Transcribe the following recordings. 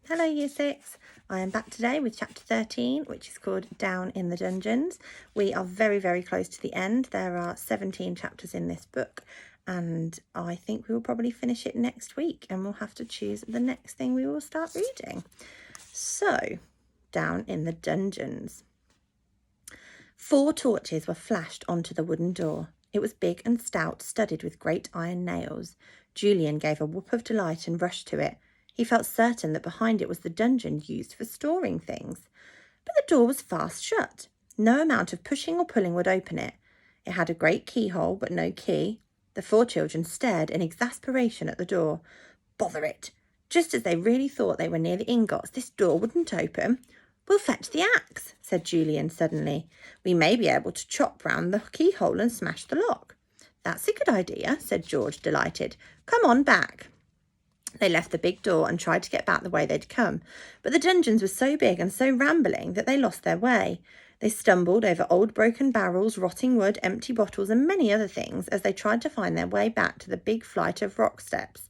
Hello Year 6, I am back today with chapter 13, which is called Down in the Dungeons. We are very, very close to the end. There are 17 chapters in this book and I think we will probably finish it next week and we'll have to choose the next thing we will start reading. So, Down in the Dungeons. 4 torches were flashed onto the wooden door. It was big and stout, studded with great iron nails. Julian gave a whoop of delight and rushed to it. He felt certain that behind it was the dungeon used for storing things. But the door was fast shut. No amount of pushing or pulling would open it. It had a great keyhole, but no key. The 4 children stared in exasperation at the door. Bother it! Just as they really thought they were near the ingots, this door wouldn't open. We'll fetch the axe, said Julian suddenly. We may be able to chop round the keyhole and smash the lock. That's a good idea, said George, delighted. Come on back. They left the big door and tried to get back the way they'd come, but the dungeons were so big and so rambling that they lost their way. They stumbled over old broken barrels, rotting wood, empty bottles and many other things as they tried to find their way back to the big flight of rock steps.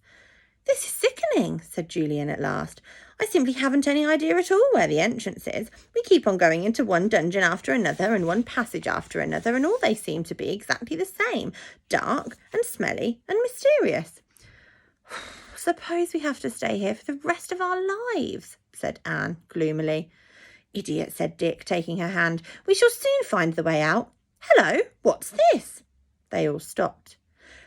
This is sickening, said Julian at last. I simply haven't any idea at all where the entrance is. We keep on going into one dungeon after another and one passage after another, and all they seem to be exactly the same, dark and smelly and mysterious. Suppose we have to stay here for the rest of our lives, said Anne gloomily. Idiot, said Dick, taking her hand. We shall soon find the way out. Hello, what's this? They all stopped.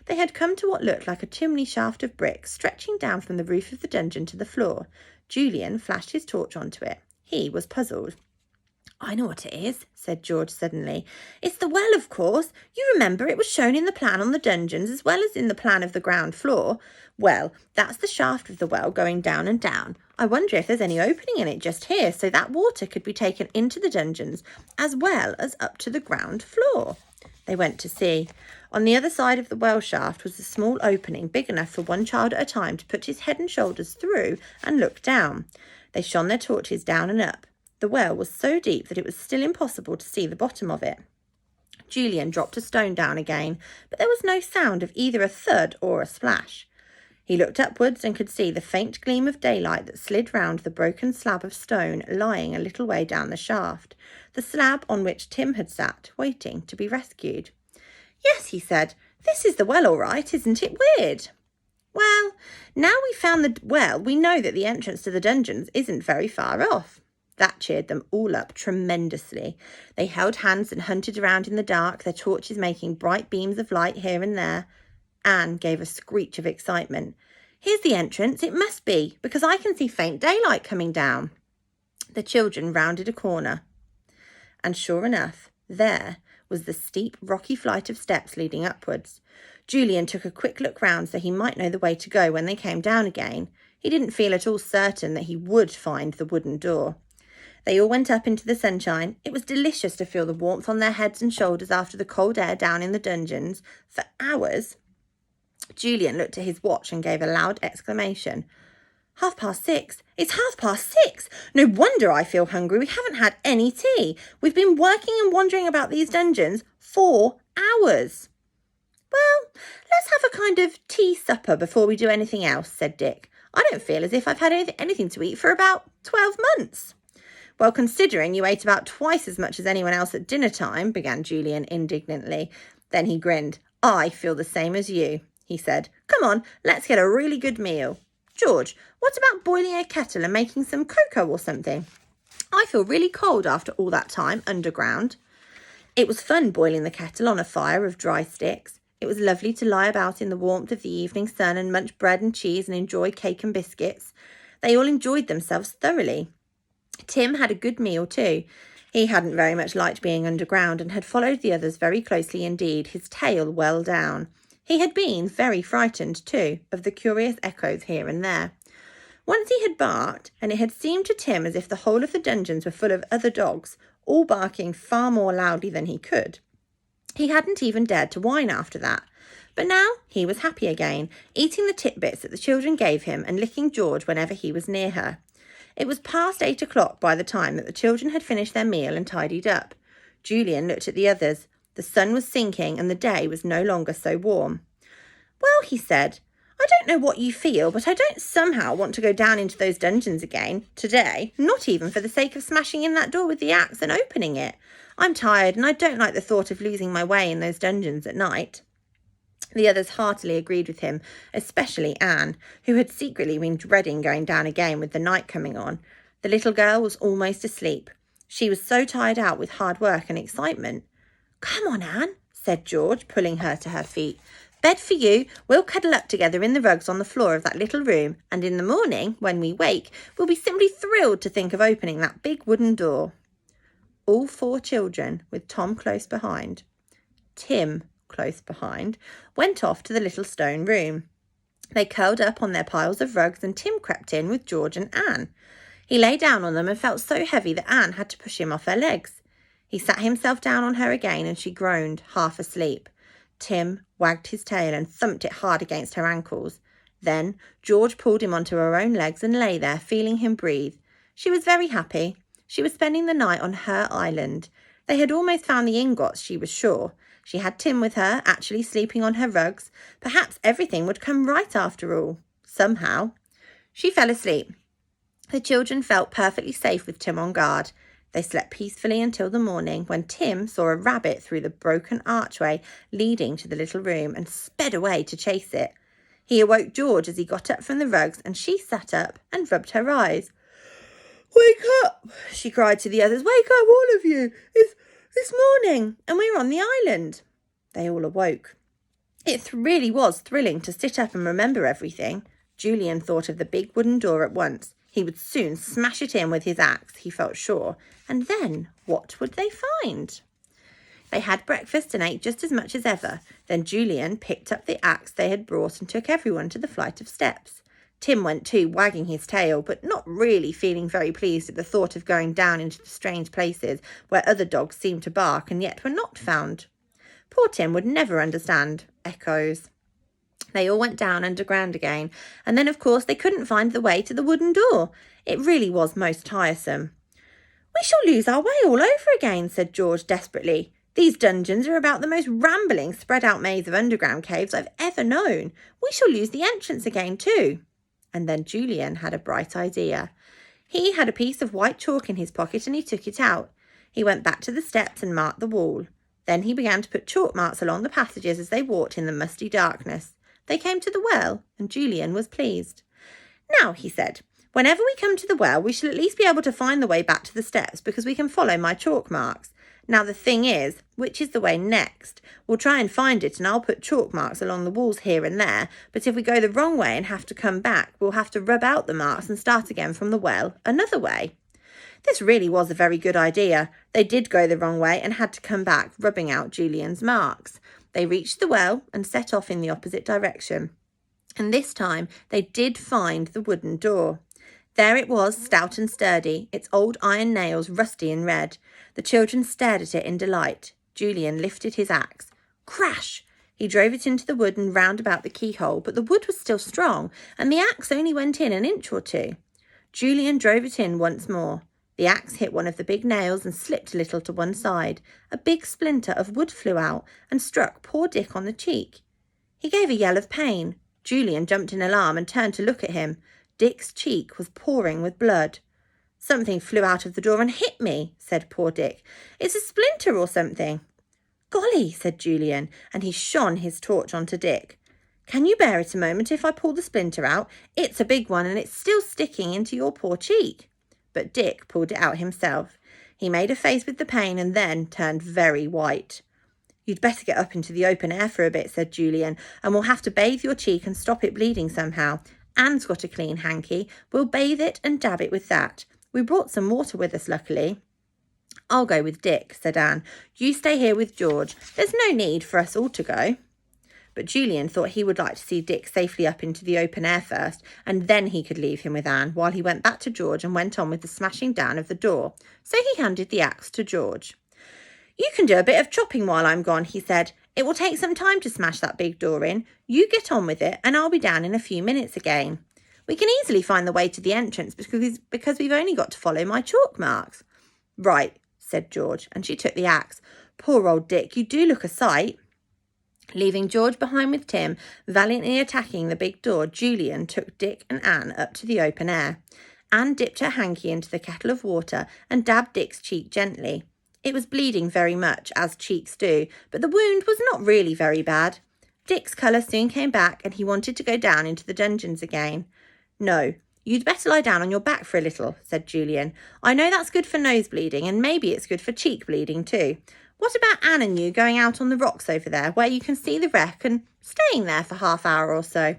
They had come to what looked like a chimney shaft of brick stretching down from the roof of the dungeon to the floor. Julian flashed his torch onto it. He was puzzled. I know what it is, said George suddenly. It's the well, of course. You remember it was shown in the plan on the dungeons as well as in the plan of the ground floor. Well, that's the shaft of the well going down and down. I wonder if there's any opening in it just here so that water could be taken into the dungeons as well as up to the ground floor. They went to see. On the other side of the well shaft was a small opening big enough for one child at a time to put his head and shoulders through and look down. They shone their torches down and up. The well was so deep that it was still impossible to see the bottom of it. Julian dropped a stone down again, but there was no sound of either a thud or a splash. He looked upwards and could see the faint gleam of daylight that slid round the broken slab of stone lying a little way down the shaft, the slab on which Tim had sat, waiting to be rescued. Yes, he said, this is the well all right, isn't it weird? Well, now we've found the well, we know that the entrance to the dungeons isn't very far off. That cheered them all up tremendously. They held hands and hunted around in the dark, their torches making bright beams of light here and there. Anne gave a screech of excitement. Here's the entrance, it must be, because I can see faint daylight coming down. The children rounded a corner. And sure enough, there was the steep, rocky flight of steps leading upwards. Julian took a quick look round so he might know the way to go when they came down again. He didn't feel at all certain that he would find the wooden door. They all went up into the sunshine. It was delicious to feel the warmth on their heads and shoulders after the cold air down in the dungeons. For hours. Julian looked at his watch and gave a loud exclamation. 6:30. It's 6:30. No wonder I feel hungry. We haven't had any tea. We've been working and wandering about these dungeons 4 hours. Well, let's have a kind of tea supper before we do anything else, said Dick. I don't feel as if I've had anything to eat for about 12 months. Well, considering you ate about twice as much as anyone else at dinner time, began Julian indignantly. Then he grinned. I feel the same as you, he said. Come on, let's get a really good meal. George, what about boiling a kettle and making some cocoa or something? I feel really cold after all that time underground. It was fun boiling the kettle on a fire of dry sticks. It was lovely to lie about in the warmth of the evening sun and munch bread and cheese and enjoy cake and biscuits. They all enjoyed themselves thoroughly. Tim had a good meal too. He hadn't very much liked being underground and had followed the others very closely indeed, his tail well down. He had been very frightened too of the curious echoes here and there. Once he had barked, and it had seemed to Tim as if the whole of the dungeons were full of other dogs, all barking far more loudly than he could. He hadn't even dared to whine after that. But now he was happy again, eating the titbits that the children gave him and licking George whenever he was near her. It was past 8 o'clock by the time that the children had finished their meal and tidied up. Julian looked at the others. The sun was sinking and the day was no longer so warm. Well, he said, I don't know what you feel, but I don't somehow want to go down into those dungeons again today, not even for the sake of smashing in that door with the axe and opening it. I'm tired and I don't like the thought of losing my way in those dungeons at night." The others heartily agreed with him, especially Anne, who had secretly been dreading going down again with the night coming on. The little girl was almost asleep. She was so tired out with hard work and excitement. "Come on, Anne," said George, pulling her to her feet. "Bed for you. We'll cuddle up together in the rugs on the floor of that little room, and in the morning, when we wake, we'll be simply thrilled to think of opening that big wooden door." All 4 children, with Tom close behind, Tim close behind, went off to the little stone room. They curled up on their piles of rugs and Tim crept in with George and Anne. He lay down on them and felt so heavy that Anne had to push him off her legs. He sat himself down on her again and she groaned, half asleep. Tim wagged his tail and thumped it hard against her ankles. Then George pulled him onto her own legs and lay there, feeling him breathe. She was very happy. She was spending the night on her island. They had almost found the ingots, she was sure. She had Tim with her, actually sleeping on her rugs. Perhaps everything would come right after all, somehow. She fell asleep. The children felt perfectly safe with Tim on guard. They slept peacefully until the morning, when Tim saw a rabbit through the broken archway leading to the little room and sped away to chase it. He awoke George as he got up from the rugs, and she sat up and rubbed her eyes. "Wake up," she cried to the others. "Wake up, all of you. It's morning, and we're on the island." They all awoke. It really was thrilling to sit up and remember everything. Julian thought of the big wooden door at once. He would soon smash it in with his axe, he felt sure. And then what would they find? They had breakfast and ate just as much as ever. Then Julian picked up the axe they had brought and took everyone to the flight of steps. Tim went too, wagging his tail, but not really feeling very pleased at the thought of going down into the strange places where other dogs seemed to bark and yet were not found. Poor Tim would never understand echoes. They all went down underground again, and then, of course, they couldn't find the way to the wooden door. It really was most tiresome. "We shall lose our way all over again," said George desperately. "These dungeons are about the most rambling, spread-out maze of underground caves I've ever known. We shall lose the entrance again, too." And then Julian had a bright idea. He had a piece of white chalk in his pocket and he took it out. He went back to the steps and marked the wall. Then he began to put chalk marks along the passages as they walked in the musty darkness. They came to the well, and Julian was pleased. "Now," he said, "whenever we come to the well, we shall at least be able to find the way back to the steps because we can follow my chalk marks. Now the thing is, which is the way next? We'll try and find it and I'll put chalk marks along the walls here and there, but if we go the wrong way and have to come back, we'll have to rub out the marks and start again from the well another way." This really was a very good idea. They did go the wrong way and had to come back, rubbing out Julian's marks. They reached the well and set off in the opposite direction. And this time they did find the wooden door. There it was, stout and sturdy, its old iron nails rusty and red. The children stared at it in delight. Julian lifted his axe. Crash! He drove it into the wood and round about the keyhole, but the wood was still strong, and the axe only went in an inch or two. Julian drove it in once more. The axe hit one of the big nails and slipped a little to one side. A big splinter of wood flew out and struck poor Dick on the cheek. He gave a yell of pain. Julian jumped in alarm and turned to look at him. Dick's cheek was pouring with blood. "Something flew out of the door and hit me," said poor Dick. "It's a splinter or something." "Golly," said Julian, and he shone his torch onto Dick. "Can you bear it a moment if I pull the splinter out? It's a big one and it's still sticking into your poor cheek." But Dick pulled it out himself. He made a face with the pain and then turned very white. "You'd better get up into the open air for a bit," said Julian, "and we'll have to bathe your cheek and stop it bleeding somehow. Anne's got a clean hanky. We'll bathe it and dab it with that. We brought some water with us, luckily." "I'll go with Dick," said Anne. "You stay here with George. There's no need for us all to go." But Julian thought he would like to see Dick safely up into the open air first, and then he could leave him with Anne while he went back to George and went on with the smashing down of the door. So he handed the axe to George. "You can do a bit of chopping while I'm gone," he said. "It will take some time to smash that big door in. You get on with it, and I'll be down in a few minutes again. We can easily find the way to the entrance because we've only got to follow my chalk marks." "Right," said George, and she took the axe. "Poor old Dick, you do look a sight." Leaving George behind with Tim, valiantly attacking the big door, Julian took Dick and Anne up to the open air. Anne dipped her hanky into the kettle of water and dabbed Dick's cheek gently. It was bleeding very much, as cheeks do, but the wound was not really very bad. Dick's colour soon came back and he wanted to go down into the dungeons again. "No, you'd better lie down on your back for a little," said Julian. "I know that's good for nose bleeding and maybe it's good for cheek bleeding too. What about Anne and you going out on the rocks over there where you can see the wreck and staying there for half-hour or so?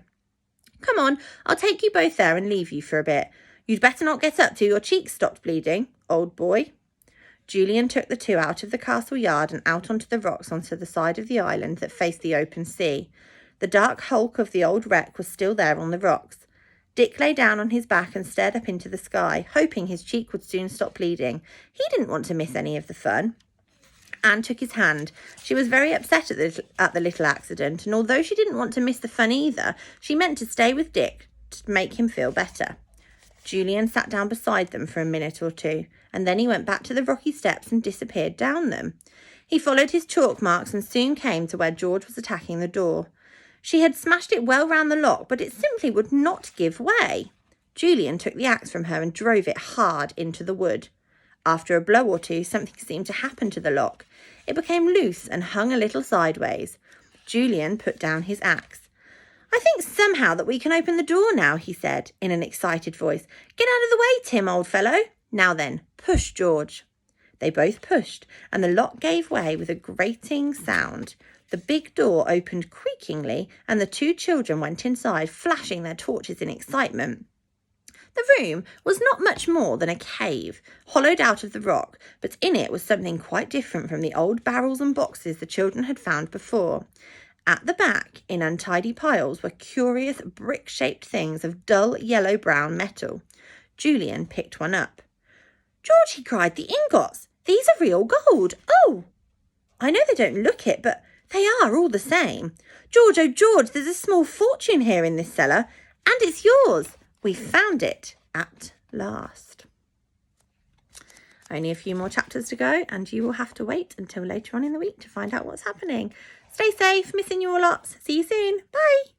Come on, I'll take you both there and leave you for a bit. You'd better not get up till your cheeks stopped bleeding, old boy." Julian took the two out of the castle yard and out onto the rocks onto the side of the island that faced the open sea. The dark hulk of the old wreck was still there on the rocks. Dick lay down on his back and stared up into the sky, hoping his cheek would soon stop bleeding. He didn't want to miss any of the fun. Anne took his hand. She was very upset at the little accident, and although she didn't want to miss the fun either, she meant to stay with Dick to make him feel better. Julian sat down beside them for a minute or two, and then he went back to the rocky steps and disappeared down them. He followed his chalk marks and soon came to where George was attacking the door. She had smashed it well round the lock, but it simply would not give way. Julian took the axe from her and drove it hard into the wood. After a blow or two, something seemed to happen to the lock. It became loose and hung a little sideways. Julian put down his axe. "I think somehow that we can open the door now," he said in an excited voice. "Get out of the way, Tim, old fellow. Now then, push, George." They both pushed, and the lock gave way with a grating sound. The big door opened creakingly, and the two children went inside, flashing their torches in excitement. The room was not much more than a cave, hollowed out of the rock, but in it was something quite different from the old barrels and boxes the children had found before. At the back, in untidy piles, were curious brick-shaped things of dull yellow-brown metal. Julian picked one up. "George," he cried, "the ingots! These are real gold! Oh! I know they don't look it, but they are all the same. George, oh George, there's a small fortune here in this cellar, and it's yours! We found it at last." Only a few more chapters to go, and you will have to wait until later on in the week to find out what's happening. Stay safe, missing you all lots. See you soon. Bye.